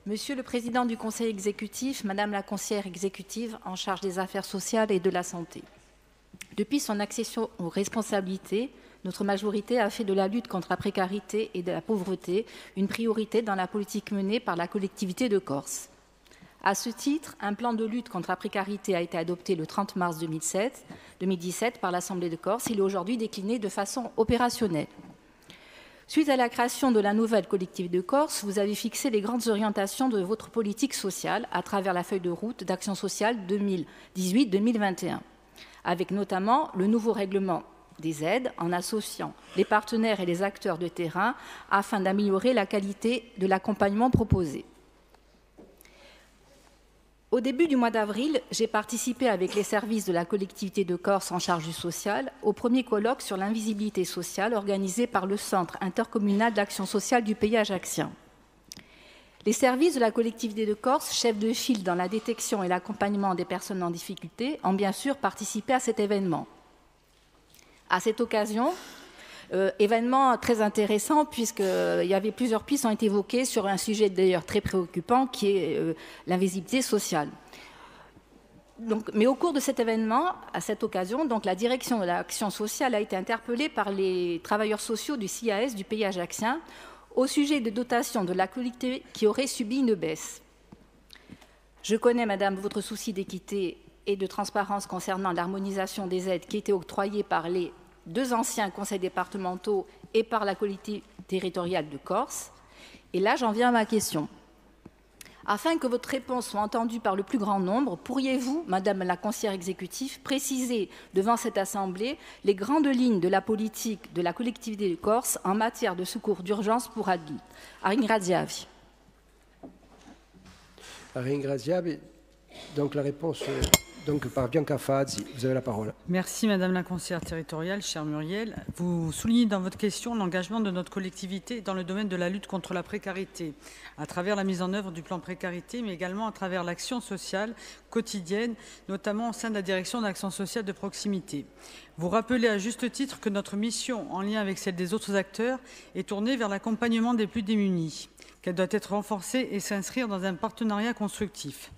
Monsieur le Président du Conseil exécutif, Madame la conseillère exécutive en charge des affaires sociales et de la santé. Depuis son accession aux responsabilités, notre majorité a fait de la lutte contre la précarité et de la pauvreté une priorité dans la politique menée par la collectivité de Corse. À ce titre, un plan de lutte contre la précarité a été adopté le 30 mars 2017 par l'Assemblée de Corse. Il est aujourd'hui décliné de façon opérationnelle. Suite à la création de la nouvelle collectivité de Corse, vous avez fixé les grandes orientations de votre politique sociale à travers la feuille de route d'action sociale 2018-2021, avec notamment le nouveau règlement des aides en associant les partenaires et les acteurs de terrain afin d'améliorer la qualité de l'accompagnement proposé. Au début du mois d'avril, j'ai participé avec les services de la collectivité de Corse en charge du social au premier colloque sur l'invisibilité sociale organisé par le Centre intercommunal d'action sociale du pays ajaccien. Les services de la collectivité de Corse, chefs de file dans la détection et l'accompagnement des personnes en difficulté, ont bien sûr participé à cet événement. À cette occasion, événement très intéressant puisqu'il y avait plusieurs pistes ont été évoquées sur un sujet d'ailleurs très préoccupant qui est l'invisibilité sociale. Mais au cours de cet événement, à cette occasion, la direction de l'action sociale a été interpellée par les travailleurs sociaux du CIAS du pays ajaccien au sujet de dotation de la collectivité qui aurait subi une baisse. Je connais, Madame, votre souci d'équité et de transparence concernant l'harmonisation des aides qui étaient octroyées par les deux anciens conseils départementaux et par la collectivité territoriale de Corse. Et là, j'en viens à ma question. Afin que votre réponse soit entendue par le plus grand nombre, pourriez-vous, Madame la conseillère exécutive, préciser devant cette Assemblée les grandes lignes de la politique de la collectivité de Corse en matière de secours d'urgence pour adultes? Ringraziavi. Ringraziavi. Donc la réponse... Donc, par Bianca Fazzi, vous avez la parole. Merci, Madame la conseillère territoriale, chère Muriel. Vous soulignez dans votre question l'engagement de notre collectivité dans le domaine de la lutte contre la précarité, à travers la mise en œuvre du plan précarité, mais également à travers l'action sociale quotidienne, notamment au sein de la direction d'action sociale de proximité. Vous rappelez à juste titre que notre mission, en lien avec celle des autres acteurs, est tournée vers l'accompagnement des plus démunis, qu'elle doit être renforcée et s'inscrire dans un partenariat constructif.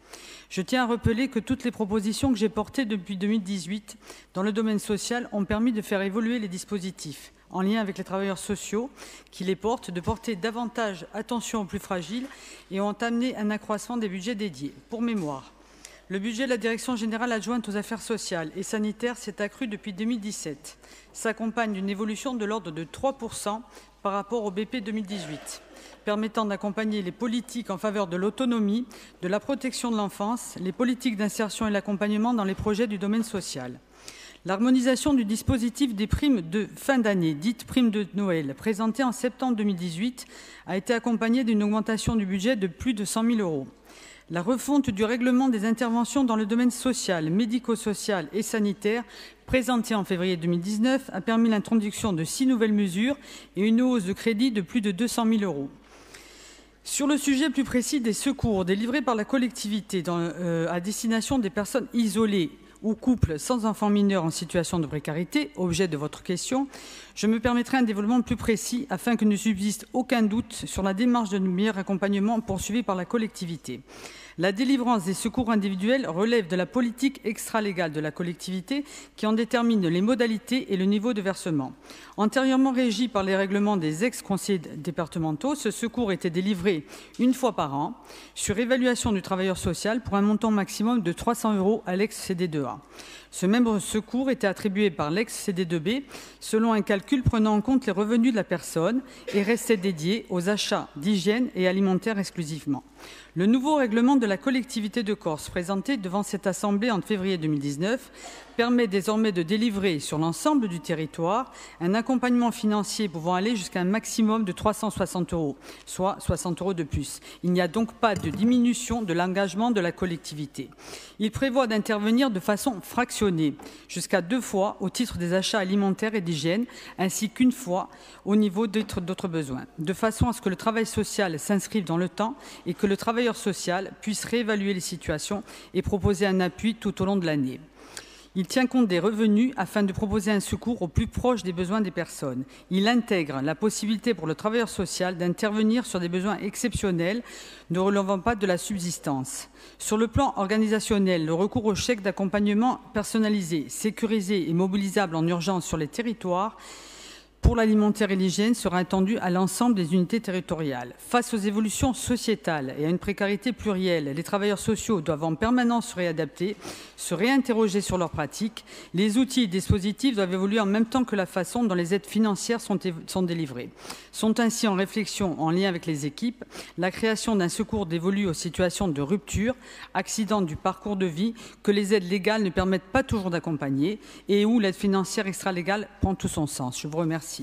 Je tiens à rappeler que toutes les propositions que j'ai portées depuis 2018 dans le domaine social ont permis de faire évoluer les dispositifs, en lien avec les travailleurs sociaux qui les portent, de porter davantage attention aux plus fragiles et ont amené un accroissement des budgets dédiés. Pour mémoire, le budget de la Direction générale adjointe aux affaires sociales et sanitaires s'est accru depuis 2017, s'accompagne d'une évolution de l'ordre de 3% par rapport au BP 2018. Permettant d'accompagner les politiques en faveur de l'autonomie, de la protection de l'enfance, les politiques d'insertion et l'accompagnement dans les projets du domaine social. L'harmonisation du dispositif des primes de fin d'année, dites primes de Noël, présentée en septembre 2018, a été accompagnée d'une augmentation du budget de plus de 100 000 €. La refonte du règlement des interventions dans le domaine social, médico-social et sanitaire, présentée en février 2019, a permis l'introduction de 6 nouvelles mesures et une hausse de crédit de plus de 200 000 €. Sur le sujet plus précis des secours délivrés par la collectivité à destination des personnes isolées ou couples sans enfants mineurs en situation de précarité, objet de votre question, je me permettrai un développement plus précis afin que ne subsiste aucun doute sur la démarche de meilleur accompagnement poursuivie par la collectivité. La délivrance des secours individuels relève de la politique extralégale de la collectivité qui en détermine les modalités et le niveau de versement. Antérieurement régi par les règlements des ex-conseillers départementaux, ce secours était délivré une fois par an sur évaluation du travailleur social pour un montant maximum de 300 € à l'ex-CD2A. Ce même secours était attribué par l'ex-CD2B selon un calcul prenant en compte les revenus de la personne et restait dédié aux achats d'hygiène et alimentaire exclusivement. Le nouveau règlement de la collectivité de Corse, présenté devant cette Assemblée en février 2019, permet désormais de délivrer sur l'ensemble du territoire un accompagnement financier pouvant aller jusqu'à un maximum de 360 €, soit 60 € de plus. Il n'y a donc pas de diminution de l'engagement de la collectivité. Il prévoit d'intervenir de façon fractionnée, jusqu'à 2 fois au titre des achats alimentaires et d'hygiène, ainsi qu'1 fois au niveau d'autres besoins, de façon à ce que le travail social s'inscrive dans le temps et que le travailleur social puisse réévaluer les situations et proposer un appui tout au long de l'année. Il tient compte des revenus afin de proposer un secours au plus proche des besoins des personnes. Il intègre la possibilité pour le travailleur social d'intervenir sur des besoins exceptionnels ne relevant pas de la subsistance. Sur le plan organisationnel, le recours au chèque d'accompagnement personnalisé, sécurisé et mobilisable en urgence sur les territoires pour l'alimentaire et l'hygiène sera étendu à l'ensemble des unités territoriales. Face aux évolutions sociétales et à une précarité plurielle, les travailleurs sociaux doivent en permanence se réadapter, se réinterroger sur leurs pratiques. Les outils et dispositifs doivent évoluer en même temps que la façon dont les aides financières sont délivrées. Sont ainsi en réflexion, en lien avec les équipes, la création d'un secours dévolu aux situations de rupture, accident du parcours de vie, que les aides légales ne permettent pas toujours d'accompagner et où l'aide financière extralégale prend tout son sens. Je vous remercie.